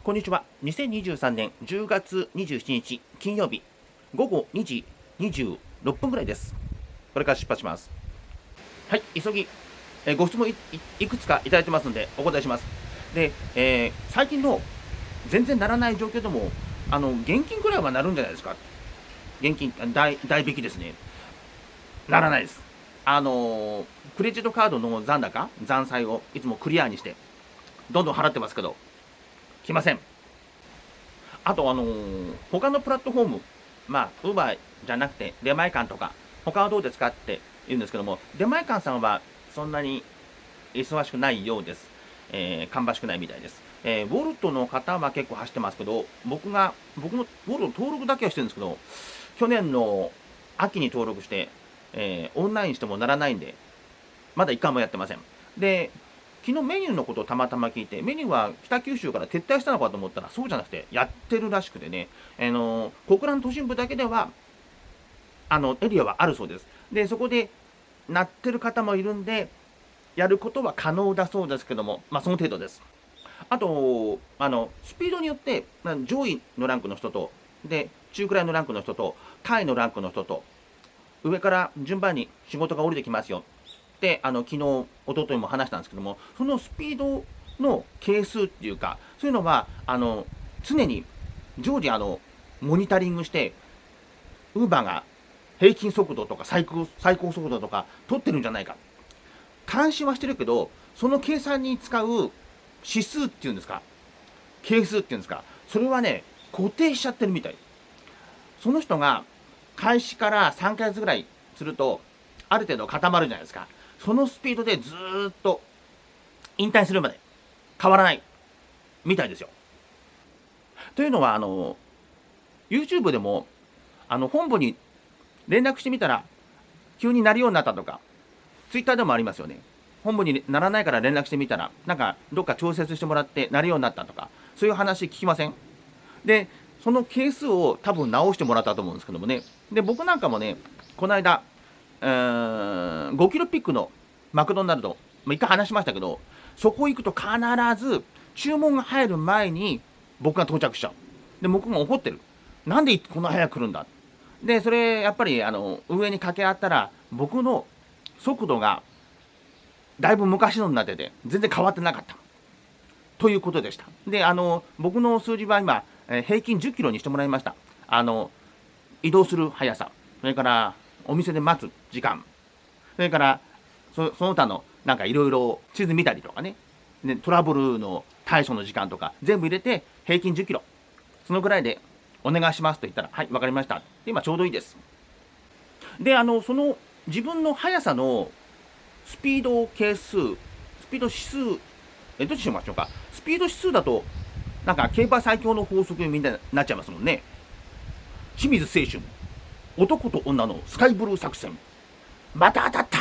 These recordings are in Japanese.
こんにちは。2023年10月27日金曜日午後2時26分ぐらいです。これから出発します。はい、急ぎ、ご質問いくつかいただいてますのでお答えします。で、最近の全然ならない状況でも、現金くらいはなるんじゃないですか。現金、代引きですね。ならないです。クレジットカードの残債をいつもクリアにして、どんどん払ってますけど、来ません。あと、他のプラットフォーム、ウーバーじゃなくて、出前館とか、他はどうですかって言うんですけども、出前館さんはそんなに忙しくないようです。芳しくないみたいです。ウォルトの方は結構走ってますけど、僕のウォルト登録だけはしてるんですけど、去年の秋に登録して、オンラインしてもならないんで、まだ一回もやってません。で、昨日メニューのことをたまたま聞いて、メニューは北九州から撤退したのかと思ったら、そうじゃなくて、やってるらしくてね、小倉の都心部だけでは、エリアはあるそうです。で、そこで、鳴ってる方もいるんで、やることは可能だそうですけども、その程度です。あと、スピードによって、上位のランクの人と、で、中くらいのランクの人と、下位のランクの人と、上から順番に仕事が降りてきますよ。で、昨日、一昨日も話したんですけども、そのスピードの係数っていうか、そういうのは、常に常時、モニタリングして、ウーバーが平均速度とか最高速度とか取ってるんじゃないか。監視はしてるけど、その計算に使う指数っていうんですか、係数っていうんですか、それはね、固定しちゃってるみたい。その人が開始から3ヶ月ぐらいすると、ある程度固まるじゃないですか。そのスピードでずーっと引退するまで変わらないみたいですよ。というのは、YouTube でも、本部に連絡してみたら、急になるようになったとか、Twitter でもありますよね。本部にならないから連絡してみたら、なんかどっか調節してもらってなるようになったとか、そういう話聞きません？で、その係数を多分直してもらったと思うんですけどもね。で、僕なんかもね、この間、5キロピックのマクドナルド、一回話しましたけど、そこ行くと必ず注文が入る前に僕が到着しちゃう。で、僕も怒ってる。なんでこんな早く来るんだ。で、それやっぱり上に掛け合ったら、僕の速度がだいぶ昔のになってて、全然変わってなかった。ということでした。で、僕の数字は今、平均10キロにしてもらいました。移動する速さ、それからお店で待つ時間、それからその他のなんかいろいろ地図見たりとかね、でトラブルの対処の時間とか全部入れて平均10キロ、そのぐらいでお願いしますと言ったら、はい、わかりました。で、今ちょうどいいです。で、その自分の速さのスピード係数、スピード指数、どっちにしましょうか。スピード指数だと、なんか競馬最強の法則みたいになっちゃいますもんね。清水清春、男と女のスカイブルー作戦、また当たった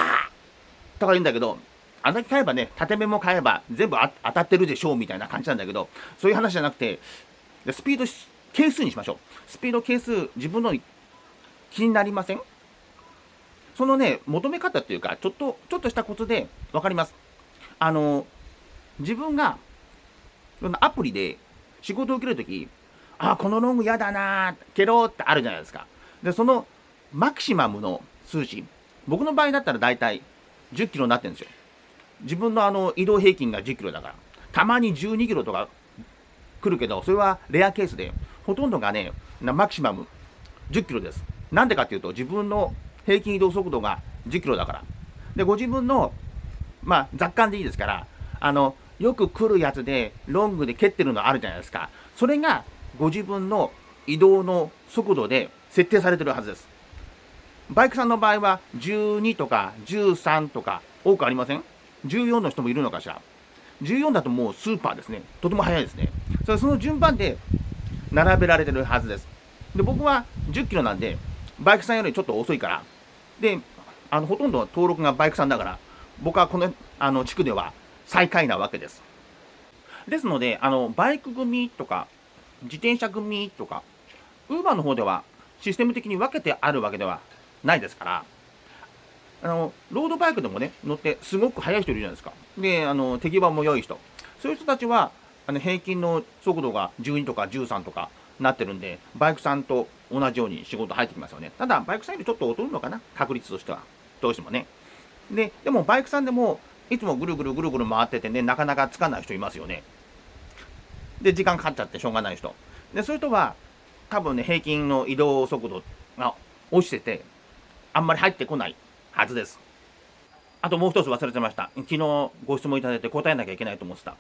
とか言うんだけど、あんだけ買えばね、縦目も買えば全部当たってるでしょうみたいな感じなんだけど、そういう話じゃなくて、スピード係数にしましょう。スピード係数、自分の気になりません？そのね、求め方っていうか、ちょっとしたコツで分かります。自分が、アプリで仕事を受けるとき、このロング嫌だなケロってあるじゃないですか。で、そのマキシマムの数値、僕の場合だったら大体10キロになってるんですよ。自分の移動平均が10キロだから。たまに12キロとか来るけど、それはレアケースで、ほとんどがね、マキシマム10キロです。なんでかっていうと、自分の平均移動速度が10キロだから。で、ご自分の、雑感でいいですから、よく来るやつで、ロングで蹴ってるのあるじゃないですか。それが、ご自分の移動の速度で設定されてるはずです。バイクさんの場合は、12とか13とか多くありません？ 14 の人もいるのかしら。14だともうスーパーですね。とても速いですね。その順番で並べられてるはずです。で、僕は10キロなんで、バイクさんよりちょっと遅いから、で、ほとんど登録がバイクさんだから、僕はこの地区では最下位なわけです。ですので、バイク組とか、自転車組とか、ウーバーの方ではシステム的に分けてあるわけではないですから、ロードバイクでもね、乗ってすごく速い人いるじゃないですか。で、手際も良い人。そういう人たちは、平均の速度が12とか13とかなってるんで、バイクさんと同じように仕事入ってきますよね。ただ、バイクさんよりちょっと劣るのかな、確率としては。どうしてもね。でもバイクさんでも、いつもぐるぐるぐるぐる回っててね、なかなかつかない人いますよね。で、時間かかっちゃってしょうがない人。で、そういう人は、多分ね、平均の移動速度が落ちてて、あんまり入ってこないはずです。あともう一つ忘れてました。昨日ご質問いただいて答えなきゃいけないと思ってた。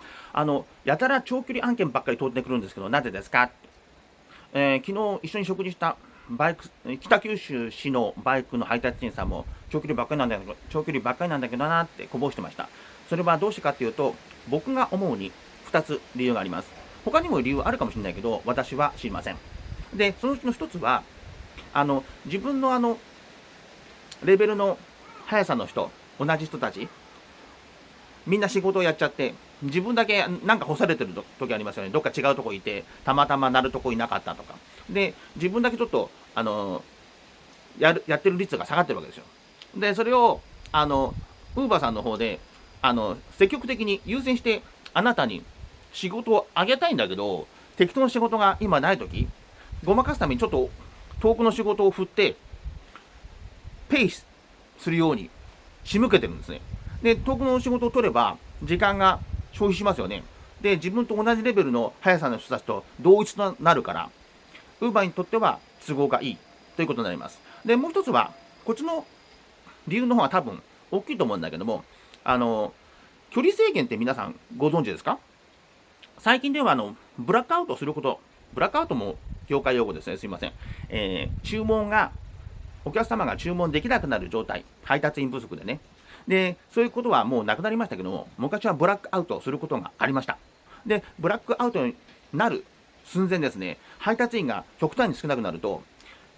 やたら長距離案件ばっかり通ってくるんですけど、なぜですか？昨日一緒に食事したバイク、北九州市のバイクの配達員さんも長距離ばっかりなんだけど、なってこぼしてました。それはどうしてかっていうと、僕が思うに2つ理由があります。他にも理由あるかもしれないけど、私は知りません。で、そのうちの1つは、自分のレベルの速さの人、同じ人たち、みんな仕事をやっちゃって、自分だけなんか干されてる時ありますよね。どっか違うとこいて、たまたまなるとこいなかったとか。で、自分だけちょっと、やってる率が下がってるわけですよ。で、それを、ウーバーさんの方で、積極的に優先して、あなたに仕事をあげたいんだけど、適当な仕事が今ないとき、ごまかすためにちょっと遠くの仕事を振って、ペイするように仕向けてるんですね。で、遠くの仕事を取れば、時間が消費しますよね。で、自分と同じレベルの速さの人たちと同一となるから、ウーバーにとっては都合がいいということになります。で、もう一つは、こっちの理由の方が多分大きいと思うんだけども、距離制限って皆さんご存知ですか？最近ではブラックアウトすること、ブラックアウトも業界用語ですね、すいません。お客様が注文できなくなる状態、配達員不足でね。で、そういうことはもうなくなりましたけども、昔はブラックアウトすることがありました。で、ブラックアウトになる寸前ですね、配達員が極端に少なくなると、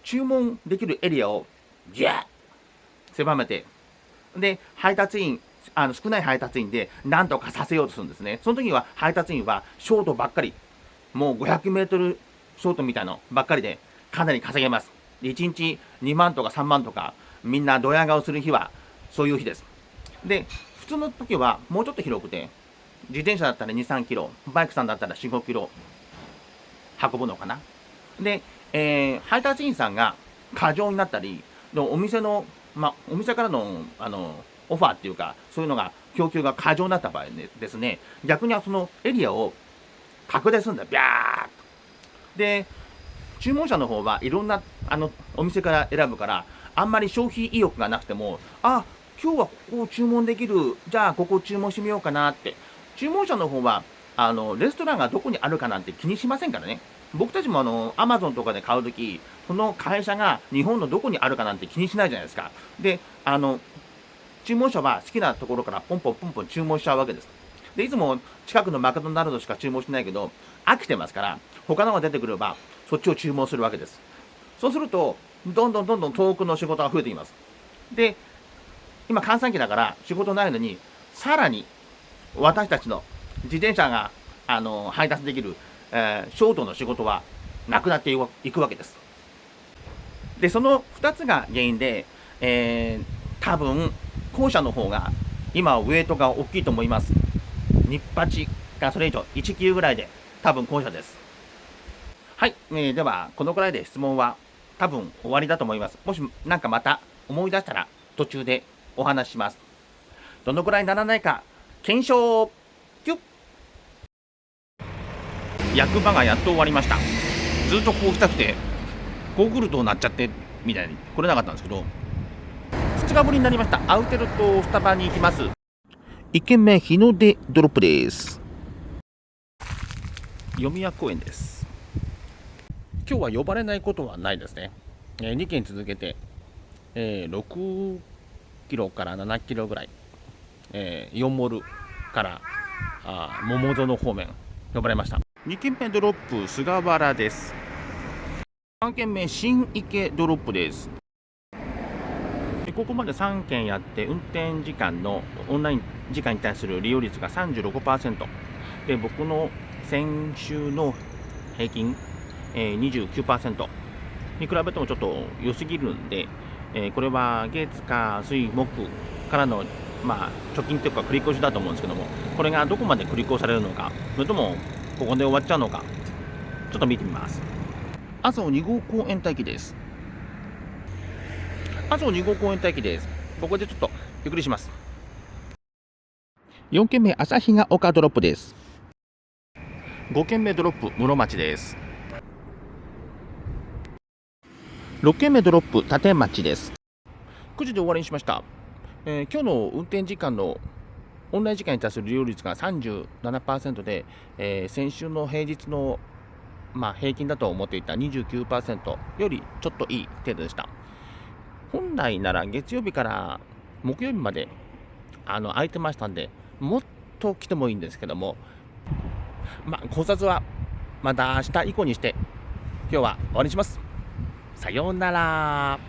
注文できるエリアをギャー狭めて、で、少ない配達員で何とかさせようとするんですね。その時は配達員はショートばっかり、もう500メートルショートみたいなのばっかりでかなり稼げます。1日2万とか3万とか、みんなドヤ顔する日はそういう日です。で、普通の時はもうちょっと広くて、自転車だったら2、3キロ、バイクさんだったら4、5キロ運ぶのかな。で、配達員さんが過剰になったり、お店からのオファーっていうか、そういうのが供給が過剰になった場合ですね、逆にそのエリアを拡大するんだ、ビャーっと。で、注文者の方はいろんなお店から選ぶから、あんまり消費意欲がなくても、今日はここを注文できる、じゃあここを注文してみようかなって、注文者の方はレストランがどこにあるかなんて気にしませんからね。僕たちもアマゾンとかで買うとき、その会社が日本のどこにあるかなんて気にしないじゃないですか。で、注文者は好きなところからポンポンポンポン注文しちゃうわけです。で、いつも近くのマクドナルドしか注文しないけど、飽きてますから、他のが出てくれば、そっちを注文するわけです。そうすると、どんどん遠くの仕事が増えてきます。で、今、閑散期だから仕事ないのに、さらに私たちの自転車が配達できる、ショートの仕事はなくなっていくわけです。で、その2つが原因で、多分、後者の方が今、ウェイトが大きいと思います。日8かそれ以上、1級ぐらいで、多分後者です。はい、では、このくらいで質問は多分終わりだと思います。もしなんかまた思い出したら途中でお話しします。どのくらいにならないか、検証キュッ。役場がやっと終わりました。ずっとこうしたくて、ゴーグルとなっちゃってみたいに来れなかったんですけど、2日ぶりになりました。アウテルとスタバに行きます。1軒目、日の出ドロップです。読谷公園です。今日は呼ばれないことはないですね。2軒続けて、6キロから7キロぐらい、4モルから桃園方面呼ばれました。2軒目ドロップ菅原です。3軒目新池ドロップです。ここまで3件やって、運転時間のオンライン時間に対する利用率が 36% で、僕の先週の平均、29% に比べてもちょっと良すぎるんで、これは月火水木からの貯金というか繰り越しだと思うんですけども、これがどこまで繰り越されるのか、それともここで終わっちゃうのか、ちょっと見てみます。阿蘇2号公園帯域です。阿蘇2号公園帯域です。ここでちょっとゆっくりします。4軒目、旭ヶ丘ドロップです。5軒目ドロップ、室町です。6軒目ドロップ、立町です。9時で終わりにしました。今日の運転時間のオンライン時間に対する利用率が 37% で、先週の平日の、平均だと思っていた 29% よりちょっといい程度でした。本来なら月曜日から木曜日まで空いてましたんで、もっと来てもいいんですけども、考察はまた明日以降にして、今日は終わりにします。さようなら。